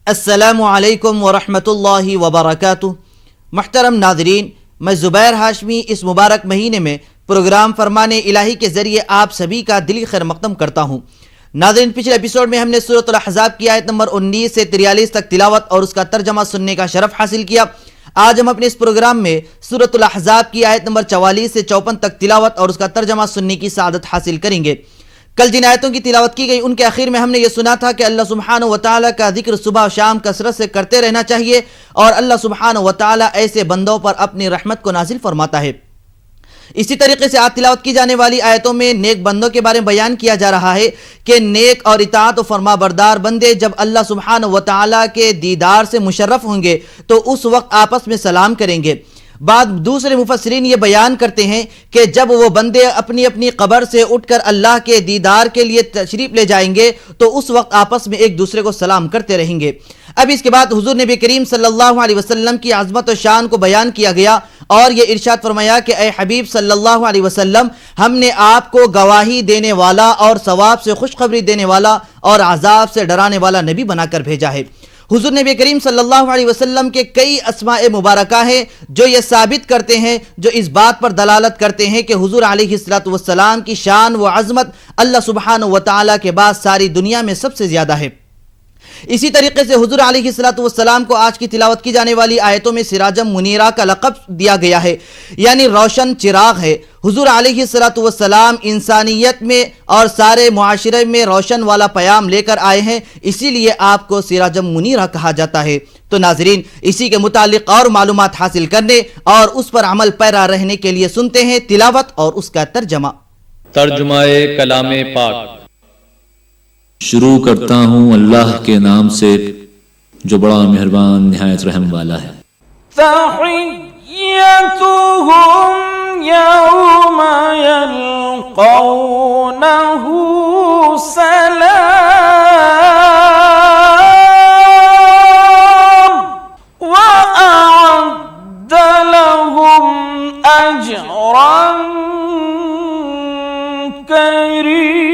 السلام علیکم ورحمۃ اللہ وبرکاتہ۔ محترم ناظرین، میں زبیر ہاشمی اس مبارک مہینے میں پروگرام فرمان الہی کے ذریعے آپ سبھی کا دلی خیر مقدم کرتا ہوں۔ ناظرین، پچھلے ایپیسوڈ میں ہم نے سورۃ الاحزاب کی آیت نمبر 19 سے 43 تک تلاوت اور اس کا ترجمہ سننے کا شرف حاصل کیا۔ آج ہم اپنے اس پروگرام میں سورۃ الاحزاب کی آیت نمبر 44 سے 54 تک تلاوت اور اس کا ترجمہ سننے کی سعادت حاصل کریں گے۔ کل جن آیتوں کی تلاوت کی گئی ان کے آخر میں ہم نے یہ سنا تھا کہ اللہ سبحانہ و تعالیٰ کا ذکر صبح و شام کثرت سے کرتے رہنا چاہیے اور اللہ سبحانہ و تعالیٰ ایسے بندوں پر اپنی رحمت کو نازل فرماتا ہے۔ اسی طریقے سے آج تلاوت کی جانے والی آیتوں میں نیک بندوں کے بارے میں بیان کیا جا رہا ہے کہ نیک اور اطاعت و فرما بردار بندے جب اللہ سبحانہ و تعالیٰ کے دیدار سے مشرف ہوں گے تو اس وقت آپس میں سلام کریں گے۔ بعد دوسرے مفسرین یہ بیان کرتے ہیں کہ جب وہ بندے اپنی اپنی قبر سے اٹھ کر اللہ کے دیدار کے لیے تشریف لے جائیں گے تو اس وقت آپس میں ایک دوسرے کو سلام کرتے رہیں گے۔ اب اس کے بعد حضور نبی کریم صلی اللہ علیہ وسلم کی عظمت و شان کو بیان کیا گیا اور یہ ارشاد فرمایا کہ اے حبیب صلی اللہ علیہ وسلم، ہم نے آپ کو گواہی دینے والا اور ثواب سے خوشخبری دینے والا اور عذاب سے ڈرانے والا نبی بنا کر بھیجا ہے۔ حضور نبی کریم صلی اللہ علیہ وسلم کے کئی اسماء مبارکہ ہیں جو یہ ثابت کرتے ہیں، جو اس بات پر دلالت کرتے ہیں کہ حضور علیہ الصلوۃ والسلام کی شان و عظمت اللہ سبحانہ و تعالیٰ کے بعد ساری دنیا میں سب سے زیادہ ہے۔ اسی طریقے سے حضور علیہ الصلوۃ والسلام کو آج کی تلاوت کی جانے والی آیتوں میں سراجم منیرہ کا لقب دیا گیا ہے، یعنی روشن چراغ ہے۔ حضور علیہ الصلوۃ والسلام انسانیت میں اور سارے معاشرے میں روشن والا پیام لے کر آئے ہیں، اسی لیے آپ کو سراجم منیرہ کہا جاتا ہے۔ تو ناظرین، اسی کے متعلق اور معلومات حاصل کرنے اور اس پر عمل پیرا رہنے کے لیے سنتے ہیں تلاوت اور اس کا ترجمہ۔ ترجمہ کلام پاک۔ شروع کرتا ہوں اللہ کے نام سے جو بڑا مہربان نہایت رحم والا ہے۔ تحیتهم یوم یلقونه سلام وأعد لهم أجرا كريما۔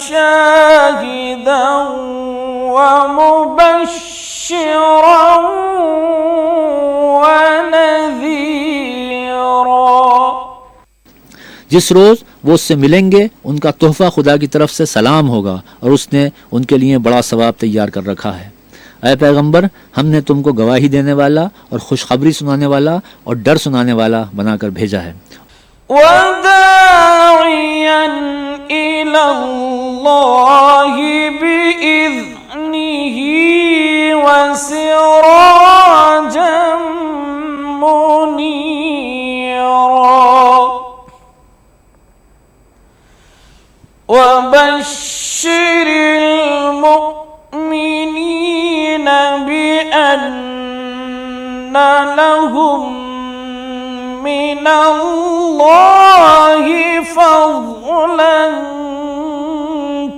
شاهدا ومبشرا ونذيرا۔ جس روز وہ اس سے ملیں گے ان کا تحفہ خدا کی طرف سے سلام ہوگا اور اس نے ان کے لیے بڑا ثواب تیار کر رکھا ہے۔ اے پیغمبر، ہم نے تم کو گواہی دینے والا اور خوشخبری سنانے والا اور ڈر سنانے والا بنا کر بھیجا ہے۔ وداعيا إلى الله بإذنه وسراجا منيرا وبشر المؤمنين بأن لهم من اللہ فضلا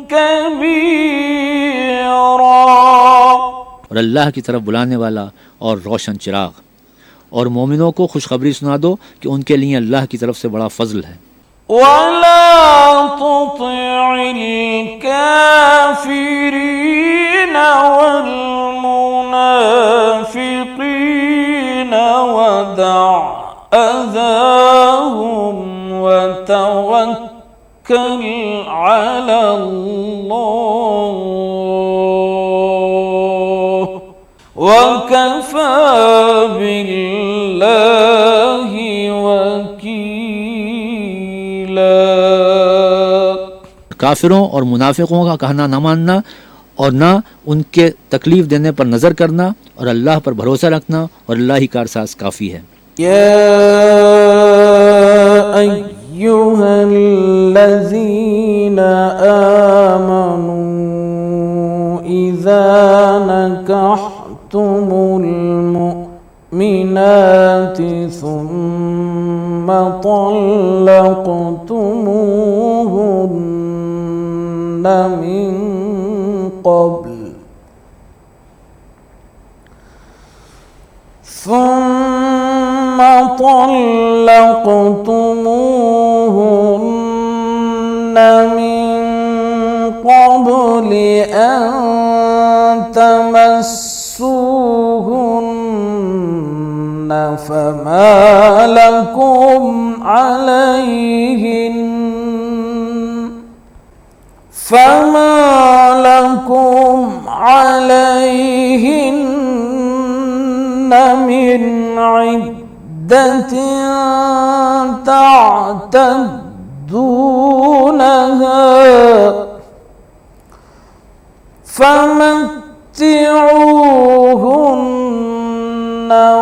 کبیرا۔ اور اللہ کی طرف بلانے والا اور روشن چراغ، اور مومنوں کو خوشخبری سنا دو کہ ان کے لیے اللہ کی طرف سے بڑا فضل ہے۔ ولا تطع الكافرين والمنافقين ودع أذاهم وتوكل على الله وكفى بالله وكيلا۔ کافروں اور منافقوں کا کہنا نہ ماننا اور نہ ان کے تکلیف دینے پر نظر کرنا اور اللہ پر بھروسہ رکھنا، اور اللہ ہی کارساز کافی ہے۔ يا أيها الذين آمنوا إذا نكحتم المؤمنات ثم طلقتموهن من قبل ثم طلقتموهن من قبل أن تمسوهن فما لكم عليهن من عدة تعتدونها فمتعوهن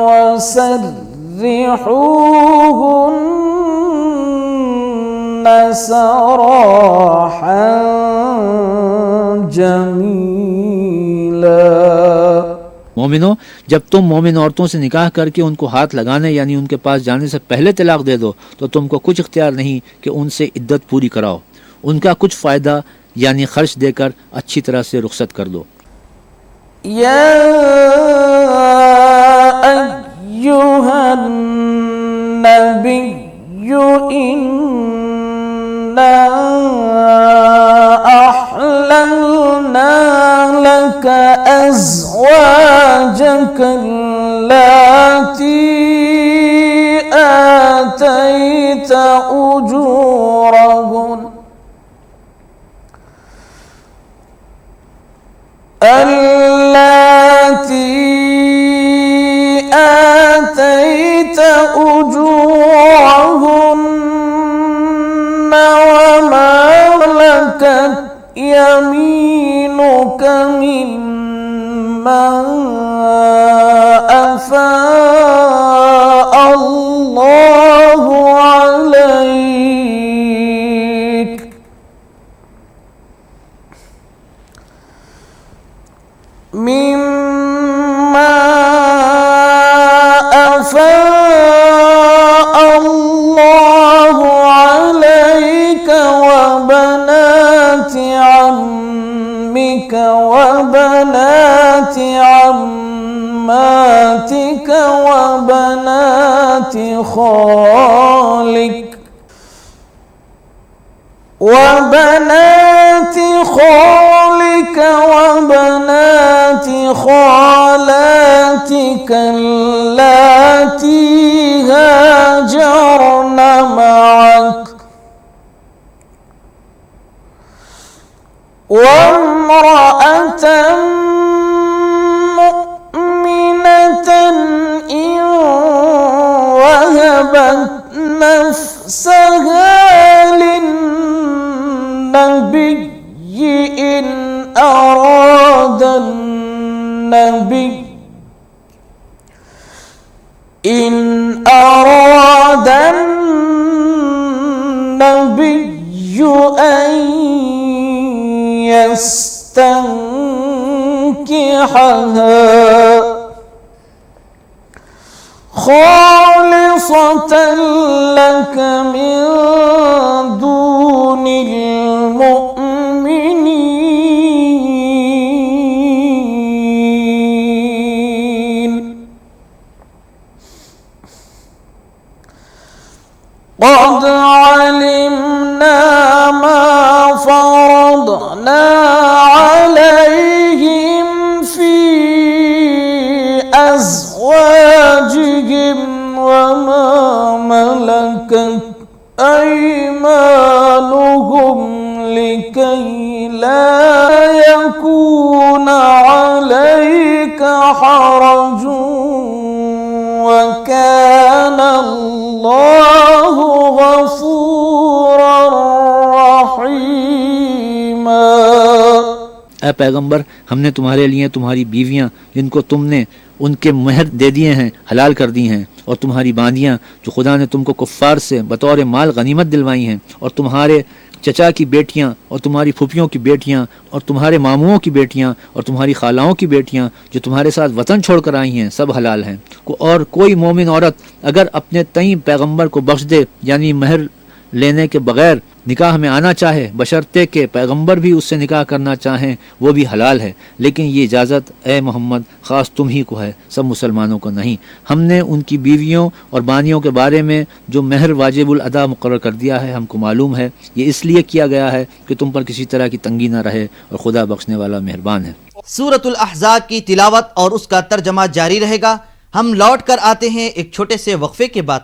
وسرحوهن سراحا جميلا। मोमिनो, जब तुम मोमिन औरतों से निकाह करके उनको हाथ लगाने यानी उनके पास जाने से पहले तलाक दे दो तो तुमको कुछ इख्तियार नहीं कि उनसे इद्दत पूरी कराओ, उनका कुछ फ़ायदा यानी खर्च देकर अच्छी तरह से रुखसत कर दो। या अय्युहन नबिय्यु इन्ना अहललना लक أزواجك التي آتيت أجورهن وما ملكت يمينك مما أفاء الله عليك وبنات عمك وبنات عماتك وبنات خالك وبنات خالاتك اللاتي هاجرن معك وامرأة مؤمنة إن وهبت نفسها للنبي إن أراد النبي أن يستنكحها خالصة لك من دون المؤمنين قد علمنا ما فرضنا عليهم في أزواجهم وما ملكت أيمانهم لكي لا يكون عليك حرج وكان الله غفورا رحيما। ऐ पैगंबर, हमने तुम्हारे लिए तुम्हारी बीवियां जिनको तुमने उनके महर दे दिए हैं हलाल कर दी हैं, और तुम्हारी बांदियां जो खुदा ने तुमको कुफ्फार से बतौर माल गनीमत दिलवाई हैं, और तुम्हारे चचा की बेटियां और तुम्हारी फूफियों की बेटियां और तुम्हारे मामुओं की बेटियां और तुम्हारी खालाओं की बेटियां जो तुम्हारे साथ वतन छोड़कर आई हैं, सब हलाल हैं। और कोई मोमिन औरत अगर अपने तई पैगंबर को बख्श दे यानी महर लेने के बगैर निकाह में आना चाहे बशर्ते के पैगंबर भी उससे निकाह करना चाहें वो भी हलाल है, लेकिन ये इजाज़त ए मोहम्मद ख़ास तुम ही को है, सब मुसलमानों को नहीं। हमने उनकी बीवियों और बानियों के बारे में जो महर वाजिबुल अदा मुकर्रर कर दिया है हमको मालूम है, ये इसलिए किया गया है कि तुम पर किसी तरह की तंगी ना रहे और खुदा बख्शने वाला मेहरबान है। सूरतुल अहज़ाब की तिलावत और उसका तर्जमा जारी रहेगा। हम लौट कर आते हैं एक छोटे से वक्फे के बाद।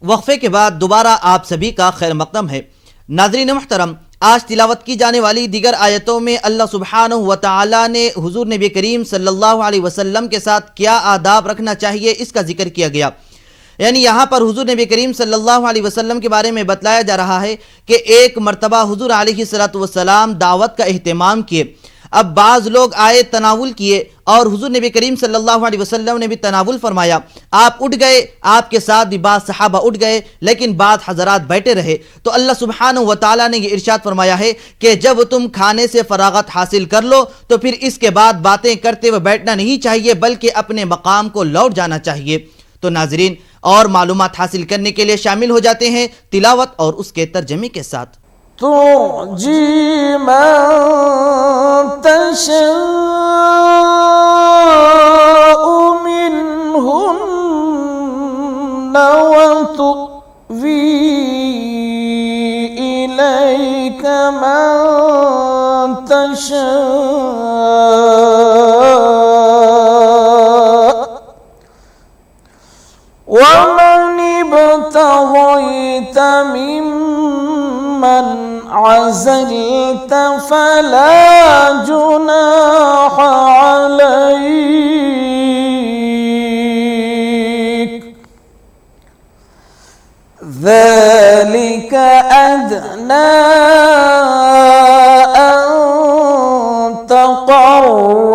वक्फे के बाद दोबारा आप सभी का खैर मक़दम है। नाज़रीन मुहतरम, आज तिलावत की जाने वाली दीगर आयतों में अल्लाह सुब्हानहु व तआला ने हुजूर नबी करीम सल्लल्लाहु अलैहि वसल्लम के साथ क्या आदाब रखना चाहिए इसका जिक्र किया गया। यानी यहाँ पर हुजूर नबी करीम सल्लल्लाहु अलैहि वसल्लम के बारे में बतलाया जा रहा है कि एक मरतबा हुजूर अलैहिस्सलातु वस्सलाम दावत का एहतमाम किए। अब बाज़ लोग आए, तनावुल किए और हुजूर नबी करीम सल्लल्लाहु अलैहि वसल्लम ने भी तनावुल फरमाया। आप उठ गए, आपके साथ भी बाज़ सहाबा उठ गए, लेकिन बाज़ हज़रात बैठे रहे। तो अल्लाह सुब्हानहु व तआला ने ये इरशाद फरमाया है कि जब तुम खाने से फरागत हासिल कर लो तो फिर इसके बाद बातें करते हुए बैठना नहीं चाहिए, बल्कि अपने मकाम को लौट जाना चाहिए। तो नाज़रीन, और मालूमात हासिल करने के लिए शामिल हो जाते हैं तिलावत और उसके तर्जमे के साथ। तुर्जी मन तशाउ मिनहुन्न व तुवी इलैका मन तशाउ वमन इब्तग़ैत मिम्मन अज़लत फला जुनाह अलैक ज़ालिक अदना अन तक़र्र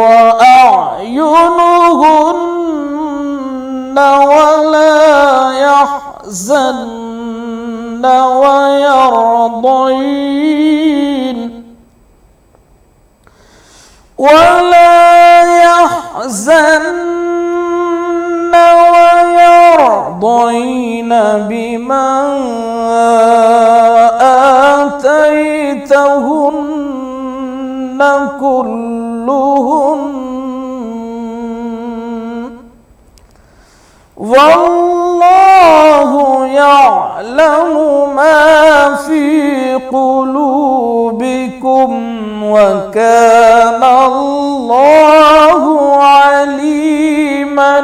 अअयुनुहुन्न वला यहज़न वयरضين بما آتيتهن كلهن والله يعلم ما في قلوبكم وكان الله عليما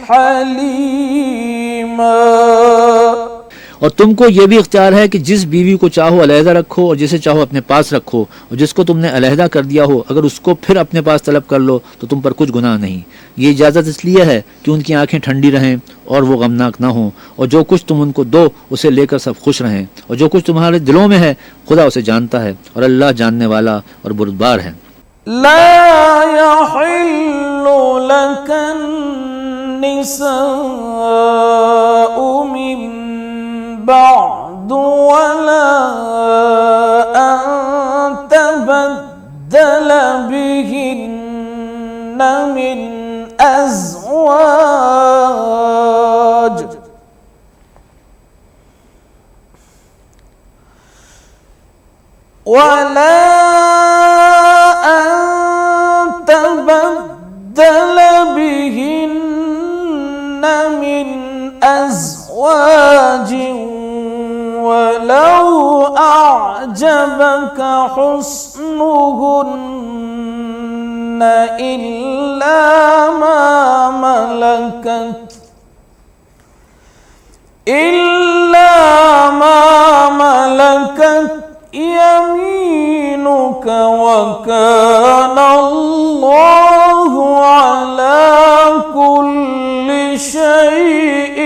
حليما। और तुमको ये भी इख्तियार है कि जिस बीवी को चाहो अलहदा रखो और जिसे चाहो अपने पास रखो, और जिसको तुमने अलहदा कर दिया हो अगर उसको फिर अपने पास तलब कर लो तो तुम पर कुछ गुनाह नहीं। ये इजाज़त इसलिए है कि उनकी आंखें ठंडी रहें और वो गमनाक ना हों, और जो कुछ तुम उनको दो उसे लेकर सब खुश रहें, और जो कुछ तुम्हारे दिलों में है खुदा उसे जानता है और अल्लाह जानने वाला और बुरदबार है। ला यहिल्लु लकन निसाउ मिन बअदु वला अन तबद्दल बिहिन्न मिन अज़वाज वला تبدل بهن من أزواج ولو أعجبك حسنهن إلا ما ملكت يمينك وكان الله على كل شيء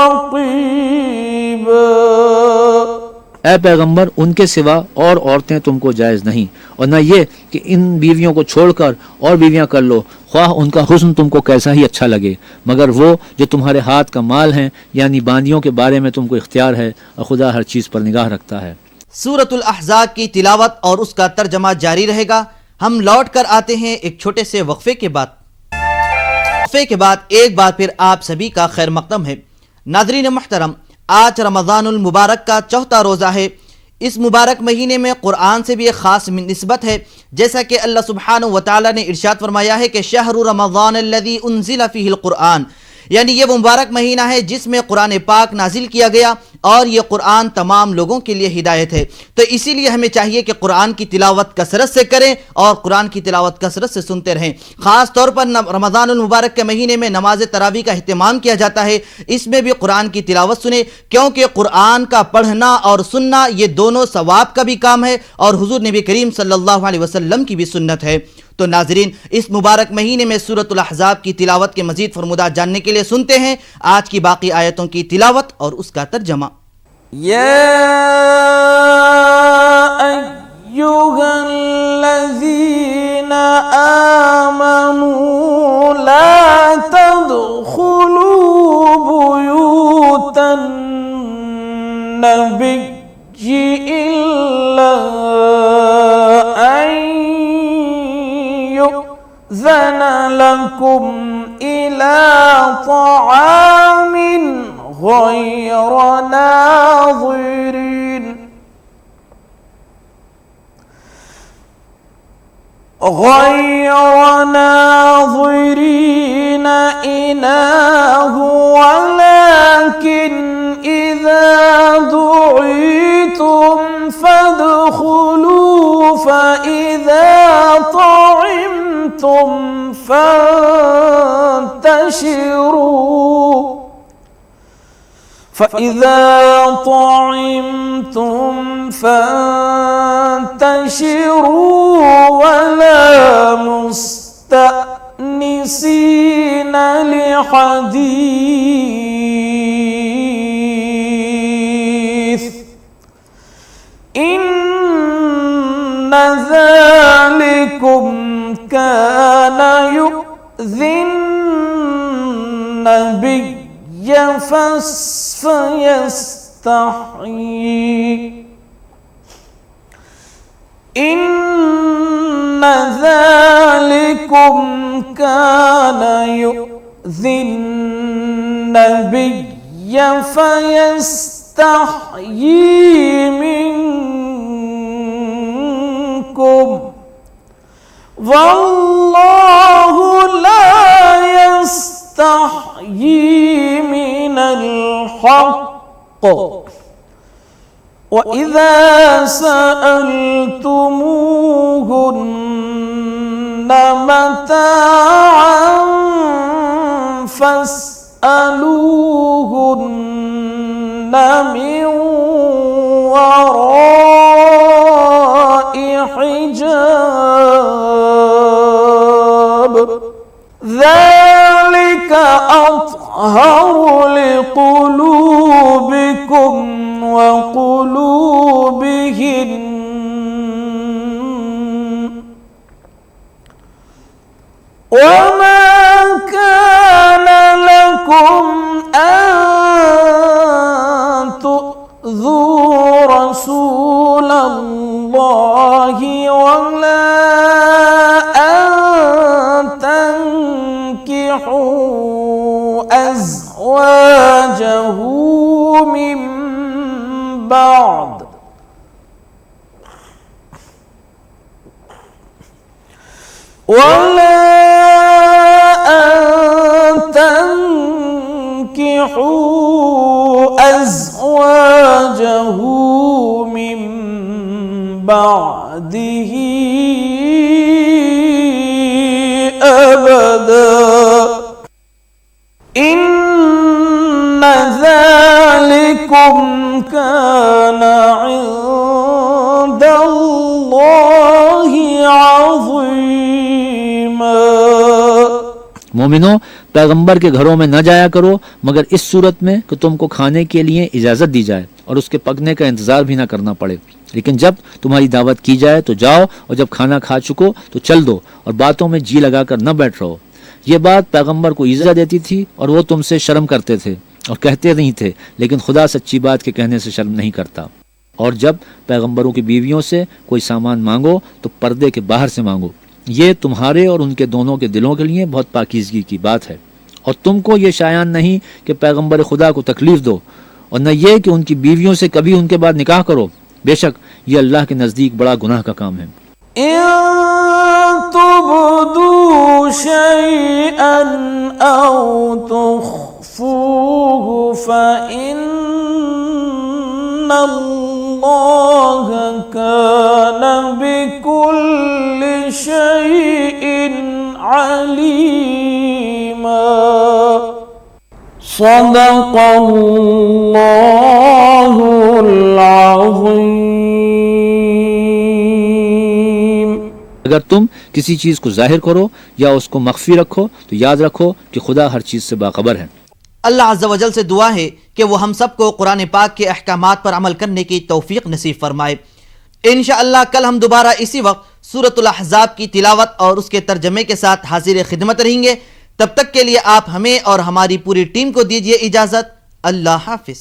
رقيبا। ऐ पैगंबर, उनके सिवा और औरतें तुमको जायज़ नहीं, और न ये कि इन बीवियों को छोड़कर और बीवियां कर लो, ख्वाह उनका हुस्न तुमको कैसा ही अच्छा लगे, मगर वो जो तुम्हारे हाथ का माल हैं यानी बांदियों के बारे में तुमको इख्तियार है, और खुदा हर चीज़ पर निगाह रखता है। सूरतुल अहज़ाब की तिलावत और उसका तर्जमा जारी रहेगा। हम लौट कर आते हैं एक छोटे से वक्फे के बाद। वक्फे के बाद एक बार फिर आप सभी का खैर मक़दम है। नाज़रीन मुहतरम, आज रमज़ानुल मुबारक का चौथा रोज़ा है। इस मुबारक महीने में कुरान से भी एक ख़ास निस्बत है, जैसा कि अल्लाह सुब्हानहु व तआला ने इरशाद फरमाया है कि शहरु रमज़ान अल्लज़ी उन्ज़िला फ़ीहिल कुरान, यानी ये वो मुबारक महीना है जिसमें कुरान पाक नाजिल किया गया और ये कुरान तमाम लोगों के लिए हिदायत है। तो इसीलिए हमें चाहिए कि कुरान की तिलावत कसरत से करें और कुरान की तिलावत कसरत से सुनते रहें। ख़ास तौर पर रमज़ानुल मुबारक के महीने में नमाज तरावी का अहतमाम किया जाता है, इसमें भी कुरान की तिलावत सुने, क्योंकि कुरान का पढ़ना और सुनना ये दोनों सवाब का भी काम है और हुजूर नबी करीम सल्लल्लाहु अलैहि वसल्लम की भी सुन्नत है। तो नाजरीन, इस मुबारक महीने में सूरतुल अहज़ाब की तिलावत के मजीद फरमुदात जानने के लिए सुनते हैं आज की बाकी आयतों की तिलावत और उसका तर्जमा। या अय्युहल्लज़ीना आमनू ला तदखुलू बुयूतन नबिय्यि इल्ला ज़न लकुम इला तआमिन गैर नाज़िरीन इनाहु वलाकिन इज़ा दुईतुम फदखुलू फ़इज़ा तअमतुम فانتشروا ولا مستأنسين لحديث إن ذلكم كان يؤذي النبي فيستحيي إن ذلكم كان يؤذي النبي فيستحيي منكم والله لا يستحيي من الحق وإذا سألتموهن متاعا فاسألوهن من وراء حجاب ذلك أطهر لقلوبكم وقلوبهن وما كان لكم أن تؤذوا رسول الله ولا أن تنكحوا أزواجه من بعد ولا أن تنكحوا أزواجه من بعده أبدا إن ذلكم كان عند الله عظيما। मोमिनो, पैगंबर के घरों में न जाया करो मगर इस सूरत में कि तुमको खाने के लिए इजाज़त दी जाए और उसके पकने का इंतज़ार भी ना करना पड़े। लेकिन जब तुम्हारी दावत की जाए तो जाओ और जब खाना खा चुको तो चल दो और बातों में जी लगाकर न बैठ रहो। ये बात पैगंबर को ईज़ा देती थी और वो तुमसे शर्म करते थे और कहते नहीं थे, लेकिन खुदा सच्ची बात के कहने से शर्म नहीं करता। और जब पैगंबरों की बीवियों से कोई सामान मांगो तो पर्दे के बाहर से मांगो, ये तुम्हारे और उनके दोनों के दिलों के लिए बहुत पाकीज़गी की बात है। और तुमको ये शायान नहीं कि पैगंबर खुदा को तकलीफ़ दो اور نہ یہ کہ ان کی بیویوں سے کبھی ان کے بعد نکاح کرو، بے شک یہ اللہ کے نزدیک بڑا گناہ کا کام ہے۔ إن تبدوا شيئا أو تخفوه فإن الله كان بكل شيء عليما صدق الله العظيم۔ اگر تم کسی چیز کو ظاہر کرو یا اس کو مخفی رکھو تو یاد رکھو کہ خدا ہر چیز سے باخبر ہے۔ اللہ عز و جل سے دعا ہے کہ وہ ہم سب کو قرآن پاک کے احکامات پر عمل کرنے کی توفیق نصیب فرمائے۔ انشاءاللہ کل ہم دوبارہ اسی وقت سورۃ الاحزاب کی تلاوت اور اس کے ترجمے کے ساتھ حاضر خدمت رہیں گے۔ تب تک کے لیے آپ ہمیں اور ہماری پوری ٹیم کو دیجیے اجازت۔ اللہ حافظ۔